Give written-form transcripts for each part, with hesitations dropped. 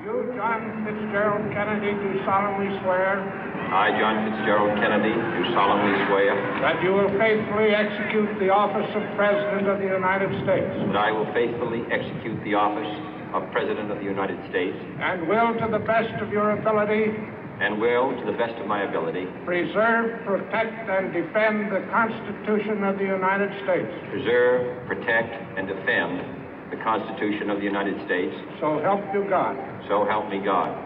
You, John Fitzgerald Kennedy, do solemnly swear. I, John Fitzgerald Kennedy, do solemnly swear. That you will faithfully execute the office of President of the United States. That I will faithfully execute the office of President of the United States. And will, to the best of your ability. And will, to the best of my ability. Preserve, protect, and defend the Constitution of the United States. Preserve, protect, and defend the Constitution of the United States. So help you God. So help me God.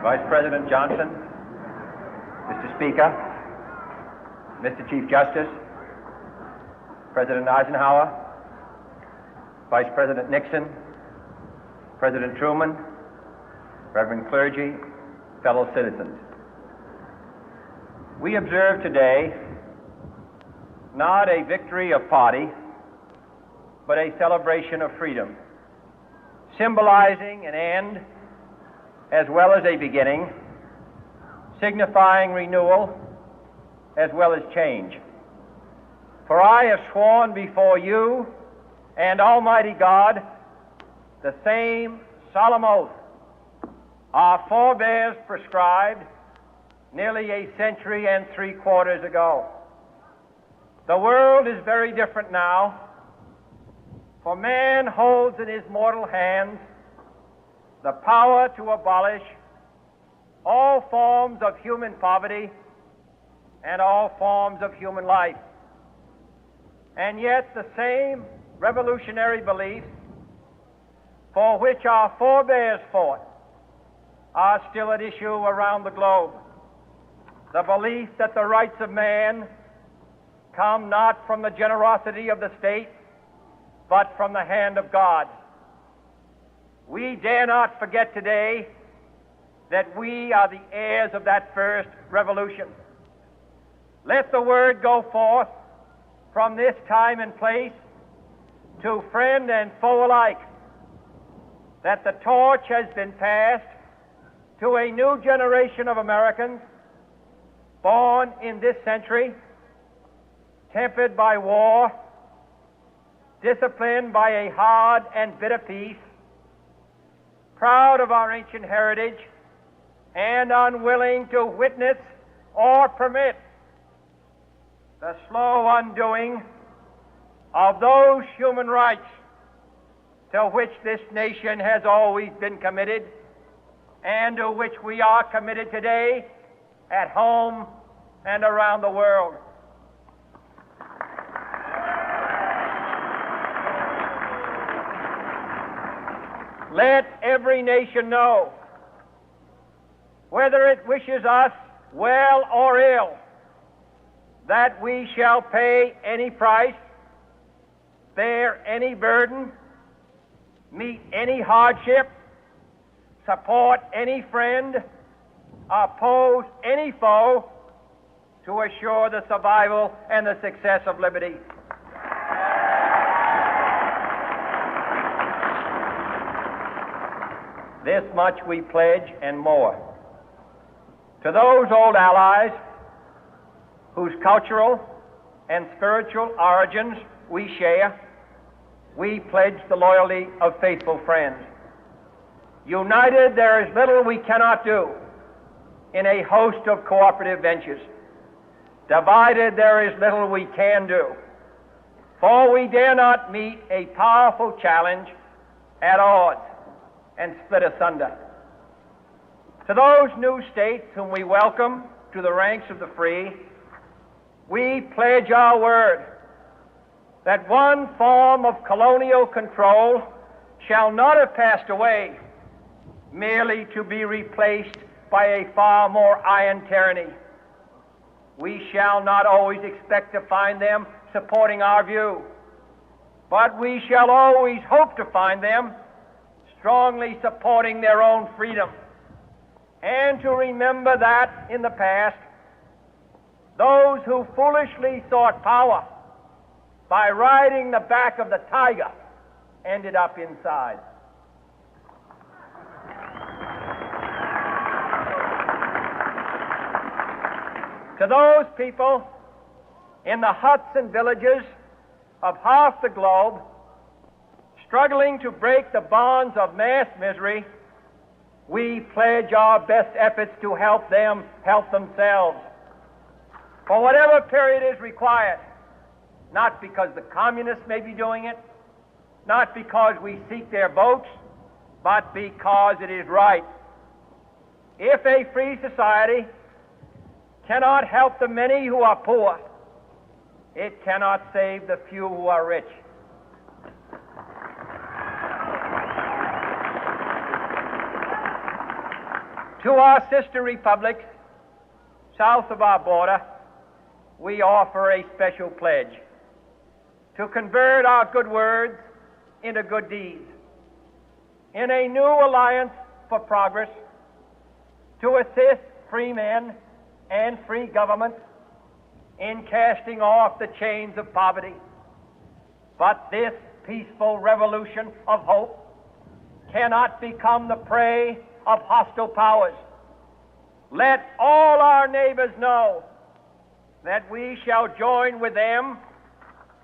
Vice President Johnson, Mr. Speaker, Mr. Chief Justice, President Eisenhower, Vice President Nixon, President Truman, Reverend clergy, fellow citizens. We observe today not a victory of party, but a celebration of freedom, symbolizing an end as well as a beginning, signifying renewal as well as change. For I have sworn before you and Almighty God the same solemn oath our forebears prescribed nearly a century and 3/4 ago. The world is very different now, for man holds in his mortal hands the power to abolish all forms of human poverty and all forms of human life. And yet the same revolutionary beliefs for which our forebears fought are still at issue around the globe. The belief that the rights of man come not from the generosity of the state, but from the hand of God. We dare not forget today that we are the heirs of that first revolution. Let the word go forth from this time and place to friend and foe alike that the torch has been passed to a new generation of Americans born in this century, tempered by war, disciplined by a hard and bitter peace, proud of our ancient heritage, and unwilling to witness or permit the slow undoing of those human rights to which this nation has always been committed and to which we are committed today at home and around the world. Let every nation know, whether it wishes us well or ill, that we shall pay any price, bear any burden, meet any hardship, support any friend, oppose any foe to assure the survival and the success of liberty. This much we pledge and more. To those old allies whose cultural and spiritual origins we share, we pledge the loyalty of faithful friends. United, there is little we cannot do in a host of cooperative ventures. Divided, there is little we can do, for we dare not meet a powerful challenge at odds and split asunder. To those new states whom we welcome to the ranks of the free, we pledge our word that one form of colonial control shall not have passed away merely to be replaced by a far more iron tyranny. We shall not always expect to find them supporting our view, but we shall always hope to find them strongly supporting their own freedom, and to remember that in the past, those who foolishly sought power by riding the back of the tiger ended up inside. To those people in the huts and villages of half the globe struggling to break the bonds of mass misery, we pledge our best efforts to help them help themselves for whatever period is required, not because the communists may be doing it, not because we seek their votes, but because it is right. If a free society cannot help the many who are poor, it cannot save the few who are rich. To our sister republics south of our border, we offer a special pledge to convert our good words into good deeds, in a new alliance for progress, to assist free men and free governments in casting off the chains of poverty. But this peaceful revolution of hope cannot become the prey of hostile powers. Let all our neighbors know that we shall join with them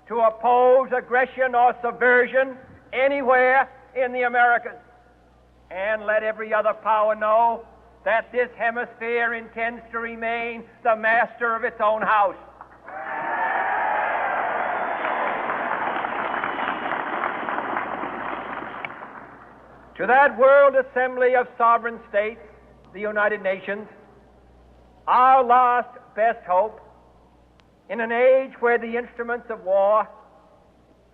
to oppose aggression or subversion anywhere in the Americas. And let every other power know that this hemisphere intends to remain the master of its own house. To that world assembly of sovereign states, the United Nations, our last best hope, in an age where the instruments of war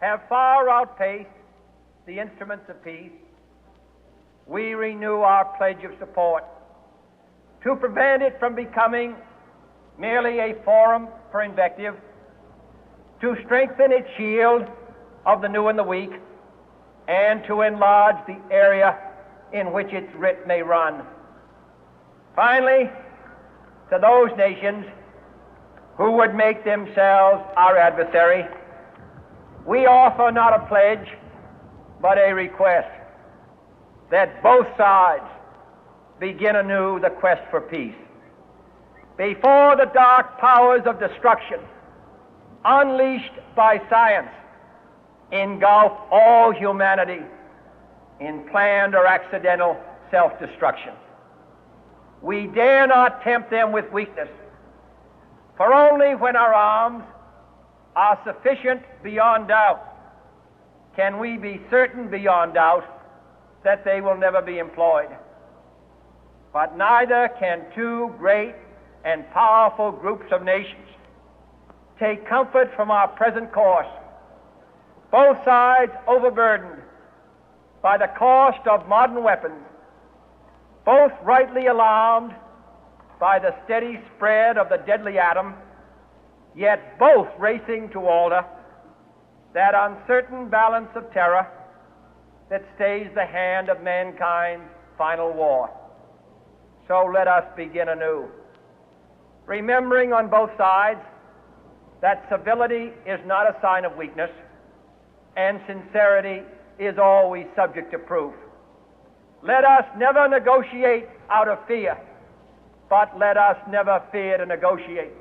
have far outpaced the instruments of peace, we renew our pledge of support to prevent it from becoming merely a forum for invective, to strengthen its shield of the new and the weak, and to enlarge the area in which its writ may run. Finally, to those nations who would make themselves our adversary, we offer not a pledge, but a request that both sides begin anew the quest for peace. Before the dark powers of destruction, unleashed by science, engulf all humanity in planned or accidental self-destruction, we dare not tempt them with weakness, for only when our arms are sufficient beyond doubt can we be certain beyond doubt that they will never be employed. But neither can two great and powerful groups of nations take comfort from our present course, both sides overburdened by the cost of modern weapons, both rightly alarmed by the steady spread of the deadly atom, yet both racing to alter that uncertain balance of terror that stays the hand of mankind's final war. So let us begin anew, remembering on both sides that civility is not a sign of weakness, and sincerity is always subject to proof. Let us never negotiate out of fear, but let us never fear to negotiate.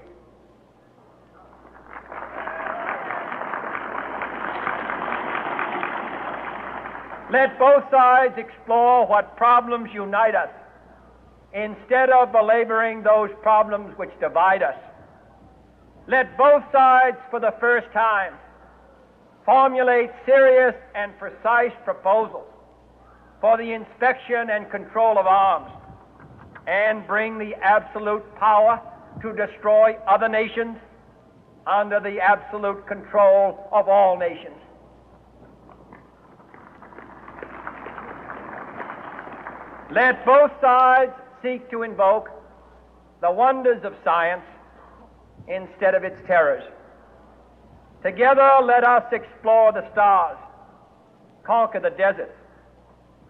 Let both sides explore what problems unite us, instead of belaboring those problems which divide us. Let both sides, for the first time, formulate serious and precise proposals for the inspection and control of arms, and bring the absolute power to destroy other nations under the absolute control of all nations. Let both sides seek to invoke the wonders of science instead of its terrors. Together, let us explore the stars, conquer the deserts,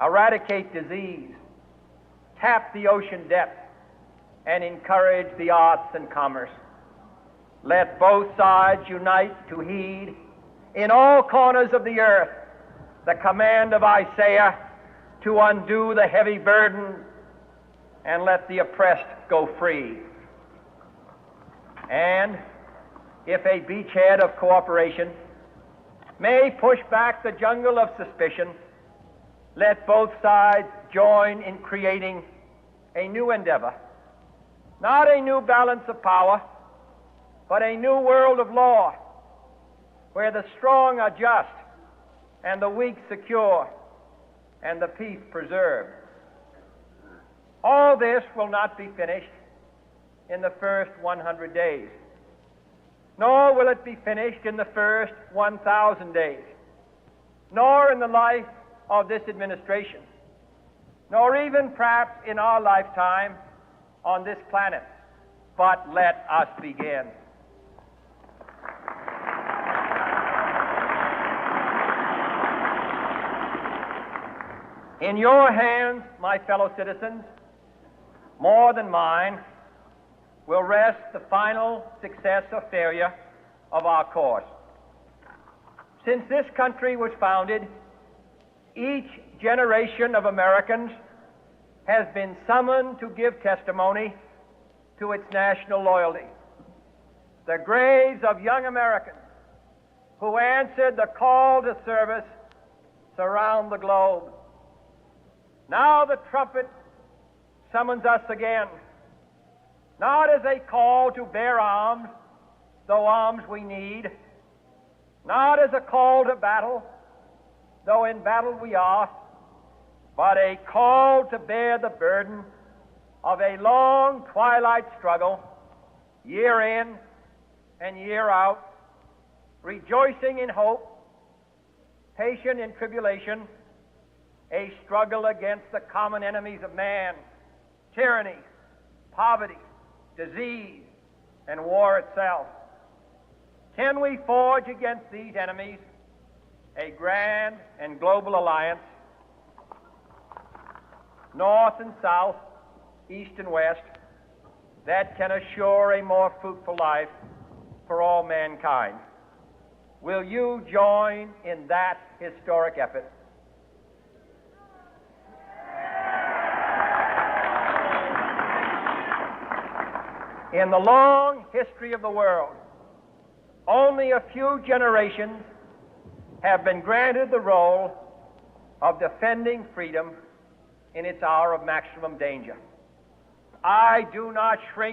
eradicate disease, tap the ocean depths, and encourage the arts and commerce. Let both sides unite to heed in all corners of the earth the command of Isaiah to undo the heavy burden and let the oppressed go free. And if a beachhead of cooperation may push back the jungle of suspicion, let both sides join in creating a new endeavor, not a new balance of power, but a new world of law, where the strong are just and the weak secure and the peace preserved. All this will not be finished in the first 100 days, nor will it be finished in the first 1,000 days, nor in the life of this administration, nor even perhaps in our lifetime on this planet. But let us begin. In your hands, my fellow citizens, more than mine, will rest the final success or failure of our course. Since this country was founded, each generation of Americans has been summoned to give testimony to its national loyalty. The graves of young Americans who answered the call to service surround the globe. Now the trumpet summons us again, not as a call to bear arms, though arms we need, not as a call to battle, though in battle we are, but a call to bear the burden of a long twilight struggle, year in and year out, rejoicing in hope, patient in tribulation, a struggle against the common enemies of man, tyranny, poverty, disease, and war itself. Can we forge against these enemies a grand and global alliance, north and south, east and west, that can assure a more fruitful life for all mankind? Will you join in that historic effort? In the long history of the world, only a few generations have been granted the role of defending freedom in its hour of maximum danger. I do not shrink